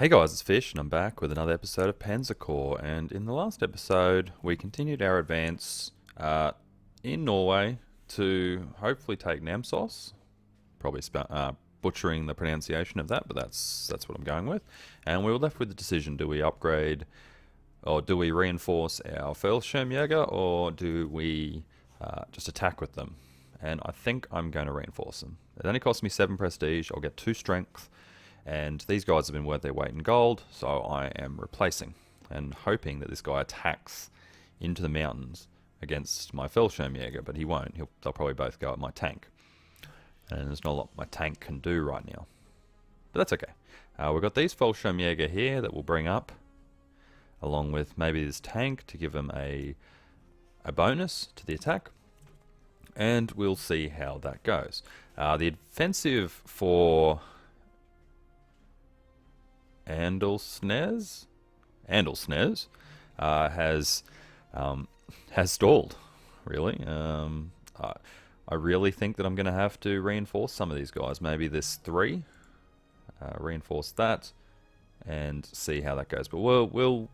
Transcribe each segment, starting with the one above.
Hey guys, it's Fish, and I'm back with another episode of Panzer Corps. And in the last episode, we continued our advance in Norway to hopefully take Namsos. Probably butchering the pronunciation of that, but that's what I'm going with. And we were left with the decision: do we upgrade, or do we reinforce our Fallschirmjäger, or do we just attack with them? And I think I'm going to reinforce them. It only cost me 7 prestige. I'll get 2 strength. And these guys have been worth their weight in gold, so I am replacing and hoping that this guy attacks into the mountains against my Fallschirmjäger, but he won't. They'll probably both go at my tank. And there's not a lot my tank can do right now. But that's okay. We've got these Fallschirmjäger here that we'll bring up, along with maybe this tank to give them a bonus to the attack. And we'll see how that goes. The offensive for Andelsnes has stalled, really. I really think that I'm going to have to reinforce some of these guys. Maybe this 3, reinforce that, and see how that goes. But we'll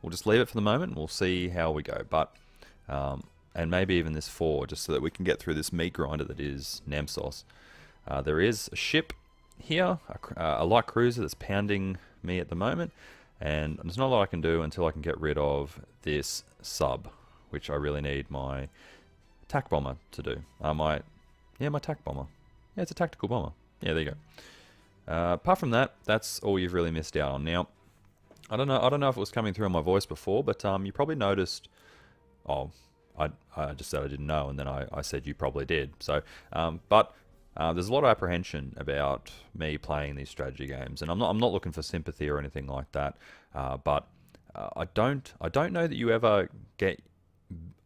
just leave it for the moment, and we'll see how we go. But and maybe even this 4, just so that we can get through this meat grinder that is Namsos. There is a ship here, a light cruiser that's pounding me at the moment, and there's not a lot I can do until I can get rid of this sub, which I really need my attack bomber to do. My attack bomber. Yeah, it's a tactical bomber. Yeah, there you go. Apart from that, that's all you've really missed out on. Now, I don't know if it was coming through on my voice before, but you probably noticed. Oh, I just said I didn't know, and then I said you probably did. So, but there's a lot of apprehension about me playing these strategy games, and I'm not looking for sympathy or anything like that. But I don't know that you ever get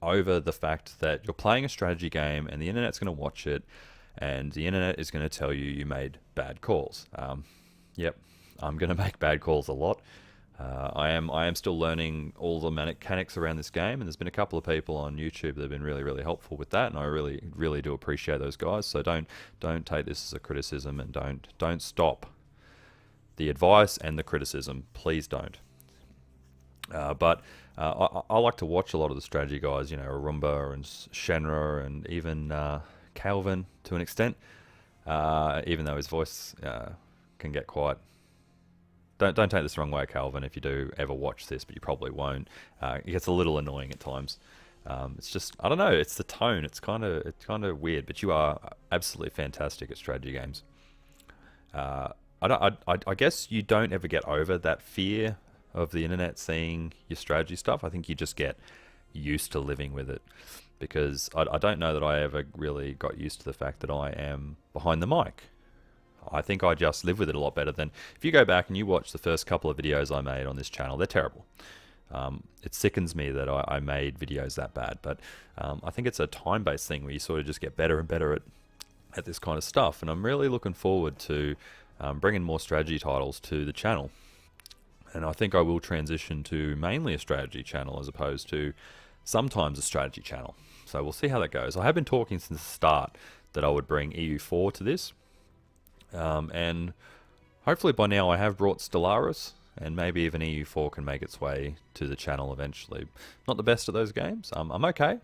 over the fact that you're playing a strategy game and the internet's going to watch it, and the internet is going to tell you made bad calls. Yep, I'm going to make bad calls a lot. I am still learning all the mechanics around this game, and there's been a couple of people on YouTube that have been really helpful with that, and I really do appreciate those guys. So don't take this as a criticism, and don't stop the advice and the criticism. Please don't. But I like to watch a lot of the strategy guys, Arumba and Shenra, and even Calvin to an extent, even though his voice can get quite. Don't take this the wrong way, Calvin, if you do ever watch this, but you probably won't. It gets a little annoying at times. It's just, I don't know, it's the tone. It's kind of weird, but you are absolutely fantastic at strategy games. I guess you don't ever get over that fear of the internet seeing your strategy stuff. I think you just get used to living with it, because I don't know that I ever really got used to the fact that I am behind the mic. I think I just live with it a lot better than if you go back and you watch the first couple of videos I made on this channel. They're terrible. It sickens me that I made videos that bad, but I think it's a time-based thing where you sort of just get better and better at this kind of stuff, and I'm really looking forward to bringing more strategy titles to the channel. And I think I will transition to mainly a strategy channel as opposed to sometimes a strategy channel. So we'll see how that goes. I have been talking since the start that I would bring EU4 to this. And hopefully by now I have brought Stellaris, and maybe even EU4 can make its way to the channel eventually. Not the best at those games. I'm okay.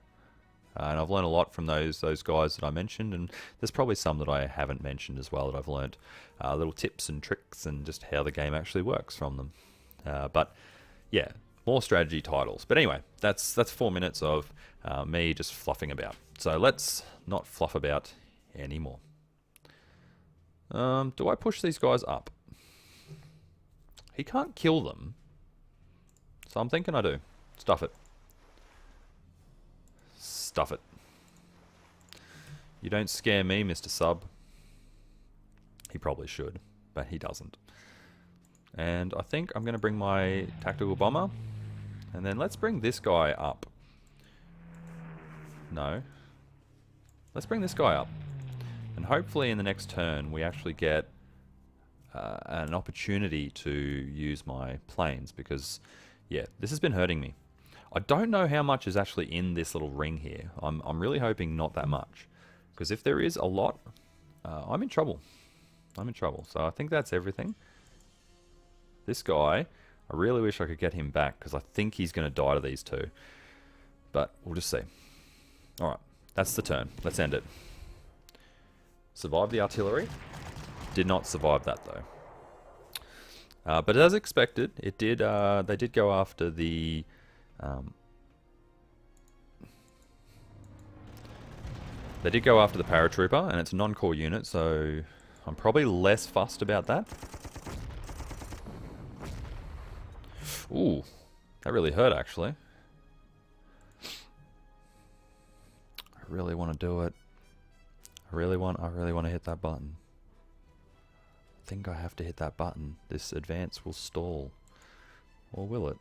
And I've learned a lot from those guys that I mentioned, and there's probably some that I haven't mentioned as well that I've learned little tips and tricks and just how the game actually works from them. But yeah, more strategy titles. But anyway, that's 4 minutes of me just fluffing about. So let's not fluff about anymore. Do I push these guys up? He can't kill them, so I'm thinking I do. Stuff it. Stuff it. You don't scare me, Mr. Sub. He probably should, but he doesn't. And I think I'm going to bring my tactical bomber, and then let's bring this guy up. No. Let's bring this guy up. And hopefully in the next turn we actually get an opportunity to use my planes, because yeah, this has been hurting me. I don't know how much is actually in this little ring here. I'm really hoping not that much, because if there is a lot, I'm in trouble. I'm in trouble. So I think that's everything. This guy, I really wish I could get him back, because I think he's going to die to these two. But we'll just see. Alright, that's the turn. Let's end it. Survived the artillery. Did not survive that, though. But as expected, it did. They did go after the. They did go after the paratrooper, and it's a non-core unit, so I'm probably less fussed about that. Ooh, that really hurt, actually. I really want to do it. I really want to hit that button. I think I have to hit that button. This advance will stall. Or will it?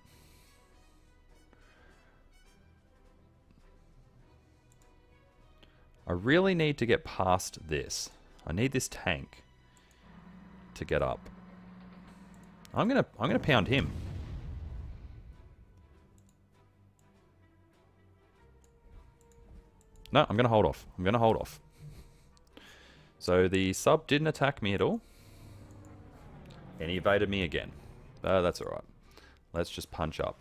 I really need to get past this. I need this tank to get up. I'm gonna pound him. No, I'm gonna hold off. I'm gonna hold off. So the sub didn't attack me at all. And he evaded me again. That's alright. Let's just punch up.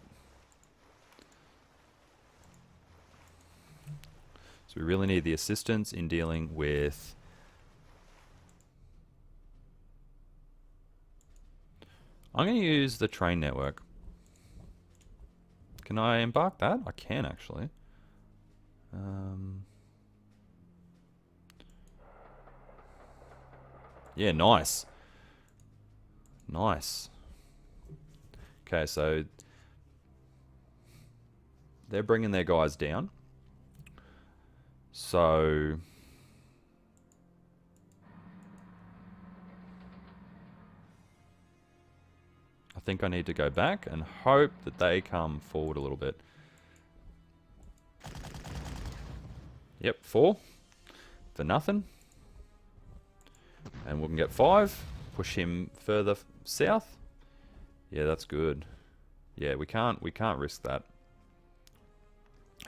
So we really need the assistance in dealing with... I'm going to use the train network. Can I embark that? I can, actually. Yeah, nice. Nice. Okay, so they're bringing their guys down. So I think I need to go back and hope that they come forward a little bit. Yep, 4 for nothing. And we can get 5. Push him further south. Yeah, that's good. Yeah, we can't risk that.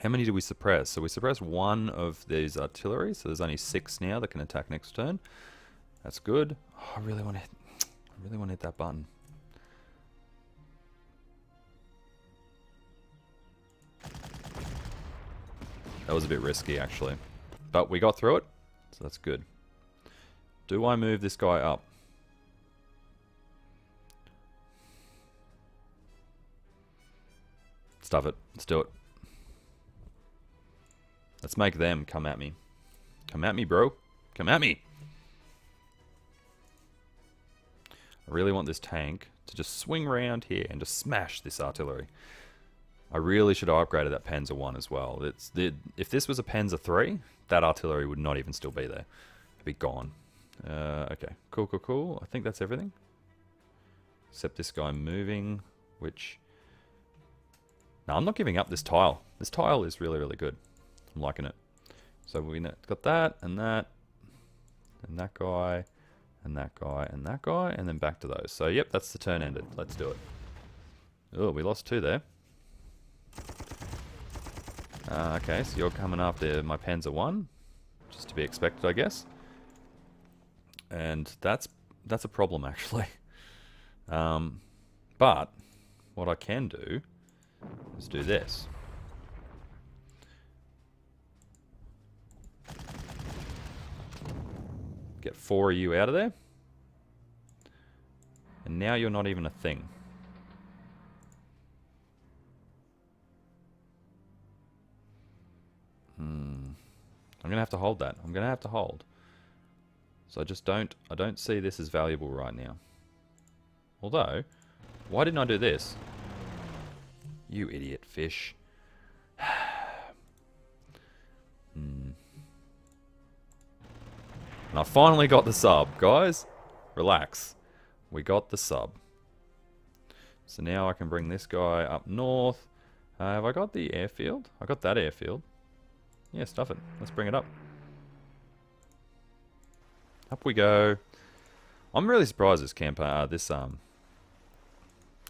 How many do we suppress? So we suppress 1 of these artillery, so there's only 6 now that can attack next turn. That's good. Oh, I really want to hit that button. That was a bit risky, actually. But we got through it, so that's good. Do I move this guy up? Stuff it. Let's do it. Let's make them come at me. Come at me, bro. Come at me. I really want this tank to just swing around here and just smash this artillery. I really should have upgraded that Panzer 1 as well. If this was a Panzer 3, that artillery would not even still be there. It'd be gone. Okay. Cool, cool, cool. I think that's everything. Except this guy moving, which... No, I'm not giving up this tile. This tile is really, really good. I'm liking it. So we got that, and that guy, and that guy, and that guy, and then back to those. So, yep, that's the turn ended. Let's do it. Oh, we lost 2 there. Okay, so you're coming after my Panzer 1. Just to be expected, I guess. And that's a problem, actually. But what I can do is do this. Get 4 of you out of there. And now you're not even a thing. I'm gonna have to hold that. I'm gonna have to hold. So I don't see this as valuable right now. Although, why didn't I do this? You idiot fish. And I finally got the sub, guys. Relax. We got the sub. So now I can bring this guy up north. Have I got the airfield? I got that airfield. Yeah, stuff it. Let's bring it up. Up we go. I'm really surprised this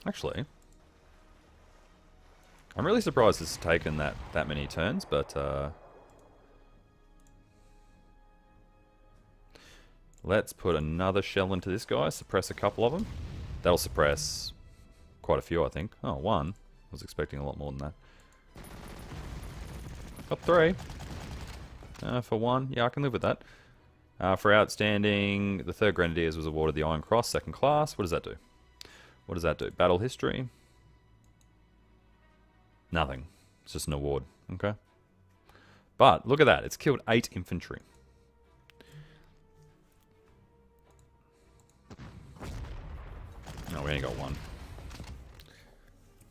actually, I'm really surprised this has taken that many turns, but let's put another shell into this guy, suppress a couple of them. That'll suppress quite a few, I think. Oh, one. I was expecting a lot more than that. Got 3. For 1. Yeah, I can live with that. For outstanding, the 3rd Grenadiers was awarded the Iron Cross, 2nd class. What does that do? What does that do? Battle history? Nothing. It's just an award. Okay. But, look at that. It's killed 8 infantry. No, we only got 1.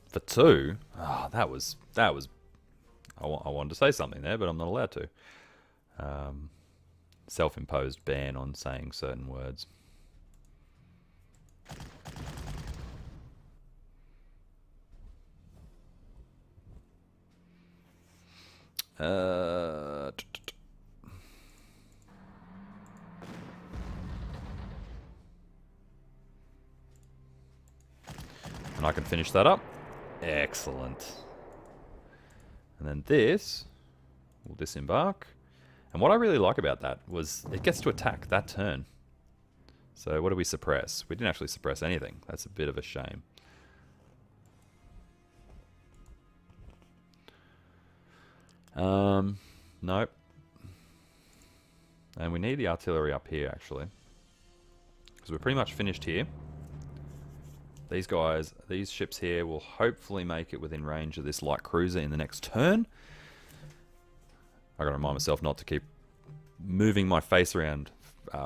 For 2? Oh, that was... I wanted to say something there, but I'm not allowed to. Self-imposed ban on saying certain words. And I can finish that up. Excellent. And then this will disembark. And what I really like about that was it gets to attack that turn. So what do we suppress? We didn't actually suppress anything. That's a bit of a shame. Nope. And we need the artillery up here, actually. Because we're pretty much finished here. These guys, these ships here will hopefully make it within range of this light cruiser in the next turn. I gotta remind myself not to keep moving my face around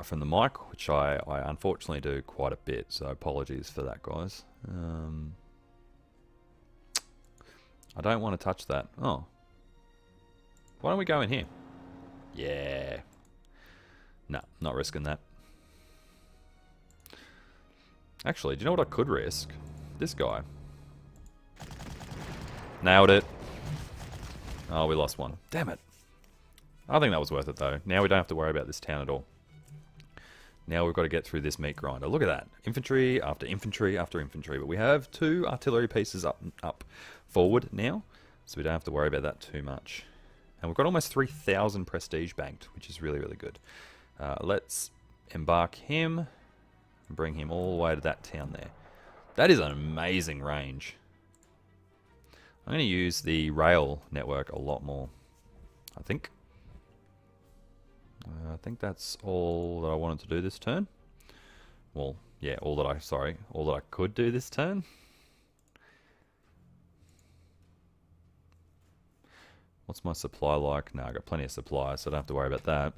from the mic, which I unfortunately do quite a bit, so apologies for that, guys. I don't want to touch that. Oh. Why don't we go in here? Yeah. No, not risking that. Actually, do you know what I could risk? This guy. Nailed it. Oh, we lost one. Damn it. I think that was worth it, though. Now we don't have to worry about this town at all. Now we've got to get through this meat grinder. Look at that. Infantry after infantry after infantry. But we have 2 artillery pieces up forward now, so we don't have to worry about that too much. And we've got almost 3,000 prestige banked, which is really, really good. Let's embark him and bring him all the way to that town there. That is an amazing range. I'm going to use the rail network a lot more, I think. I think that's all that I wanted to do this turn. Well, yeah, all that I could do this turn. What's my supply like? No, I got plenty of supply, so I don't have to worry about that.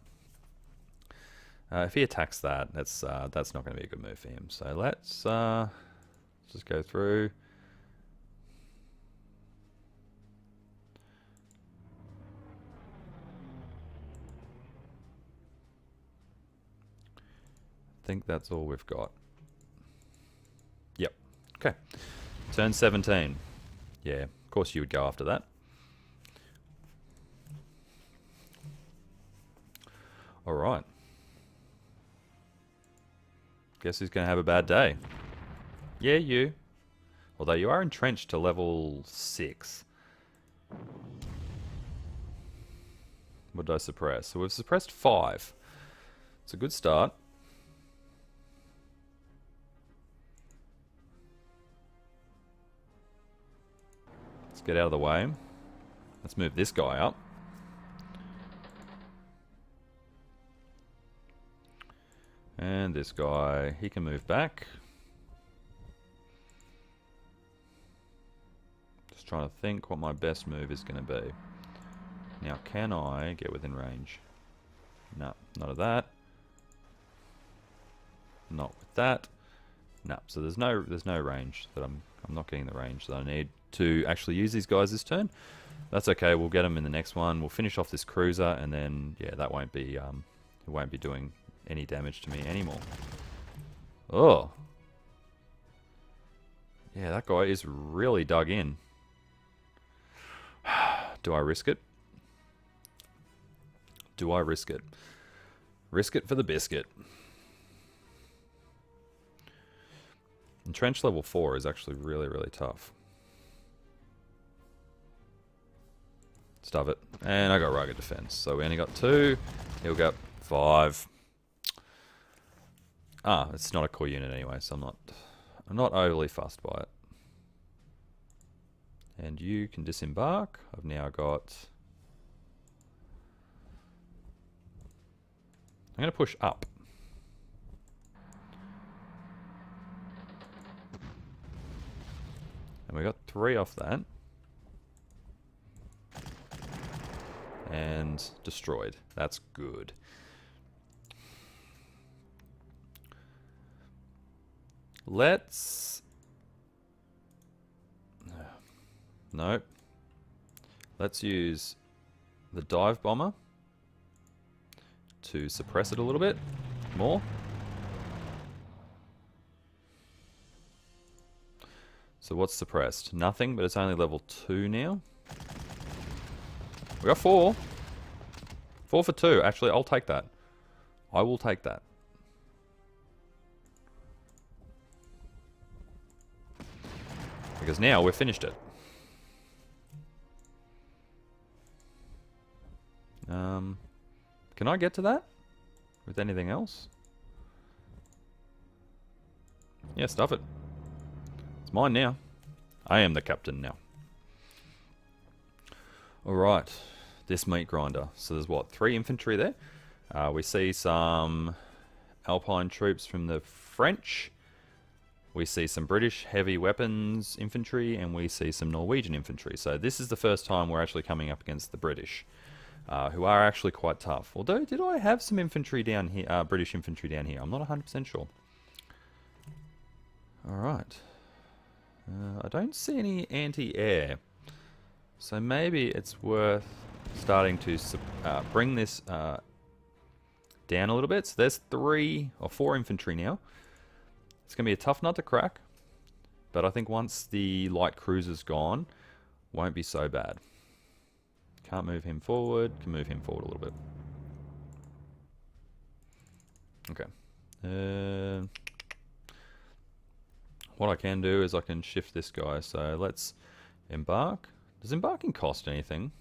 If he attacks that, that's not going to be a good move for him. So let's just go through. I think that's all we've got. Yep. Okay. Turn 17. Yeah, of course you would go after that. Alright. Guess who's going to have a bad day? Yeah, you. Although you are entrenched to level 6. What did I suppress? So we've suppressed 5. It's a good start. Let's get out of the way. Let's move this guy up. And this guy, he can move back. Just trying to think what my best move is going to be. Now, can I get within range? No, not of that. Not with that. No, so there's no range that I'm not getting the range that I need to actually use these guys this turn. That's okay. We'll get them in the next one. We'll finish off this cruiser, and then yeah, that won't be it won't be doing any damage to me anymore. Oh. Yeah, that guy is really dug in. Do I risk it? Do I risk it? Risk it for the biscuit. Entrenched level 4 is actually really, really tough. Stuff it. And I got rugged defense. So we only got 2. He'll go 5. Ah, it's not a core unit anyway, so I'm not overly fussed by it. And you can disembark. I've now got... I'm going to push up. And we got 3 off that. And destroyed. That's good. Let's... Nope. Let's use the dive bomber to suppress it a little bit more. So what's suppressed? Nothing, but it's only level 2 now. We got 4. 4 for 2. Actually, I'll take that. I will take that. Because now we've finished it. Can I get to that? With anything else? Yeah, stuff it. It's mine now. I am the captain now. Alright. This meat grinder. So there's what? 3 infantry there. We see some Alpine troops from the French. We see some British heavy weapons infantry. And we see some Norwegian infantry. So this is the first time we're actually coming up against the British. Who are actually quite tough. Although, did I have some infantry down here? British infantry down here? I'm not 100% sure. Alright. I don't see any anti-air. So maybe it's worth starting to bring this down a little bit. So there's 3 or 4 infantry now. It's going to be a tough nut to crack. But I think once the light cruiser's gone, won't be so bad. Can't move him forward. Can move him forward a little bit. Okay. What I can do is I can shift this guy. So let's embark. Does embarking cost anything?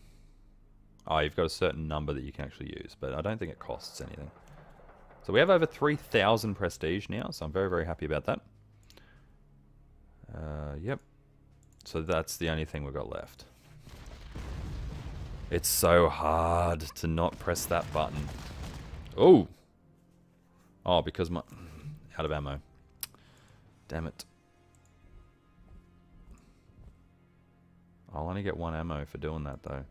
Oh, you've got a certain number that you can actually use, but I don't think it costs anything. So we have over 3,000 prestige now, so I'm very, very happy about that. Yep. So that's the only thing we've got left. It's so hard to not press that button. Oh! Oh, because my... out of ammo. Damn it. I'll only get 1 ammo for doing that, though.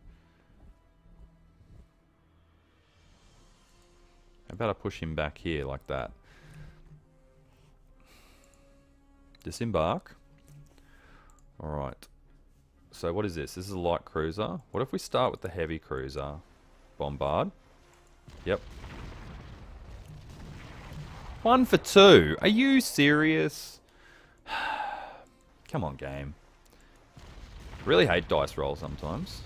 How about I push him back here like that? Disembark. Alright. So what is this? This is a light cruiser. What if we start with the heavy cruiser? Bombard. Yep. 1 for 2. Are you serious? Come on, game. Really hate dice roll sometimes.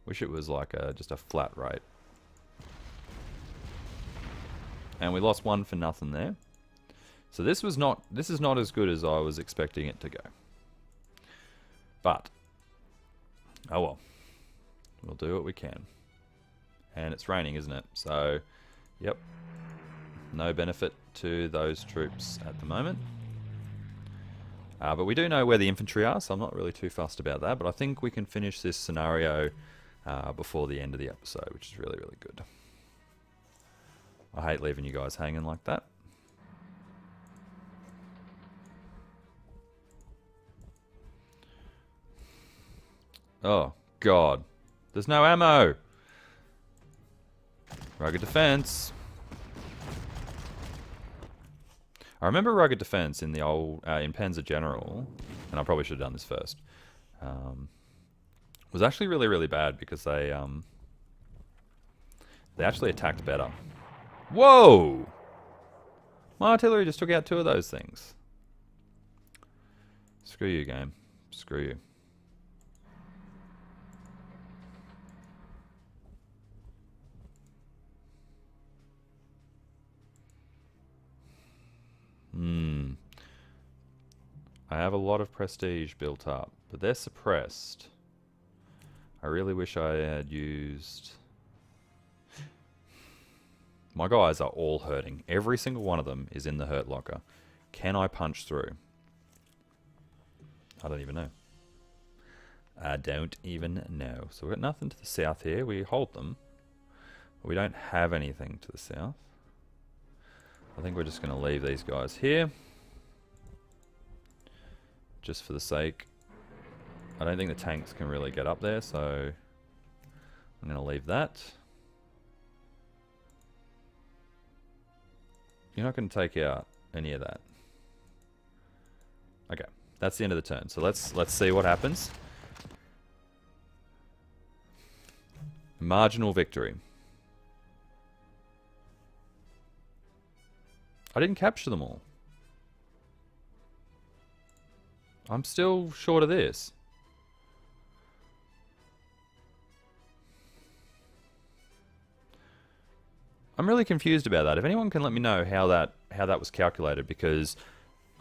Wish it was like just a flat rate. And we lost 1 for nothing there. So this is not as good as I was expecting it to go. But, oh well. We'll do what we can. And it's raining, isn't it? So, yep. No benefit to those troops at the moment. But we do know where the infantry are, so I'm not really too fussed about that. But I think we can finish this scenario before the end of the episode, which is really, really good. I hate leaving you guys hanging like that. Oh, God. There's no ammo! Rugged defense. I remember rugged defense in the old in Panzer General, and I probably should have done this first. Was actually really, really bad because they actually attacked better. Whoa! My artillery just took out 2 of those things. Screw you, game. Screw you. I have a lot of prestige built up, but they're suppressed. I really wish I had used... My guys are all hurting. Every single one of them is in the hurt locker. Can I punch through? I don't even know. I don't even know. So we've got nothing to the south here. We hold them. But we don't have anything to the south. I think we're just going to leave these guys here. Just for the sake. I don't think the tanks can really get up there, so I'm going to leave that. You're not going to take out any of that. Okay, that's the end of the turn. So let's see what happens. Marginal victory. I didn't capture them all. I'm still short of this. I'm really confused about that. If anyone can let me know how that was calculated, because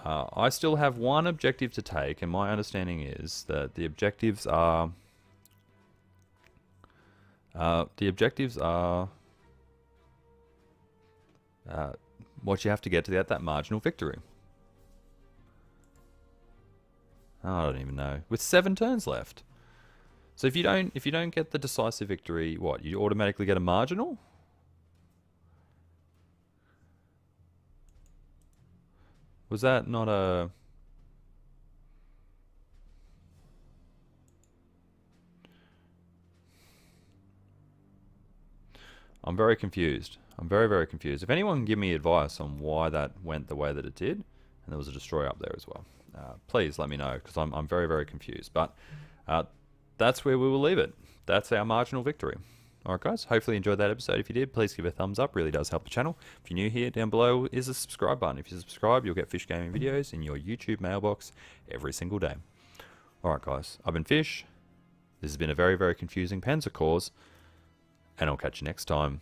I still have one objective to take, and my understanding is that the objectives are what you have to get to get that marginal victory. I don't even know. With 7 turns left. So if you don't get the decisive victory, what, you automatically get a marginal? Was that not a... I'm very confused. I'm very, very confused. If anyone can give me advice on why that went the way that it did, and there was a destroyer up there as well, please let me know, because I'm very, very confused. But that's where we will leave it. That's our marginal victory. Alright guys, hopefully you enjoyed that episode. If you did, please give it a thumbs up. Really does help the channel. If you're new here, down below is a subscribe button. If you subscribe, you'll get Fish Gaming videos in your YouTube mailbox every single day. Alright guys, I've been Fish. This has been a very, very confusing Panzer Corps, and I'll catch you next time.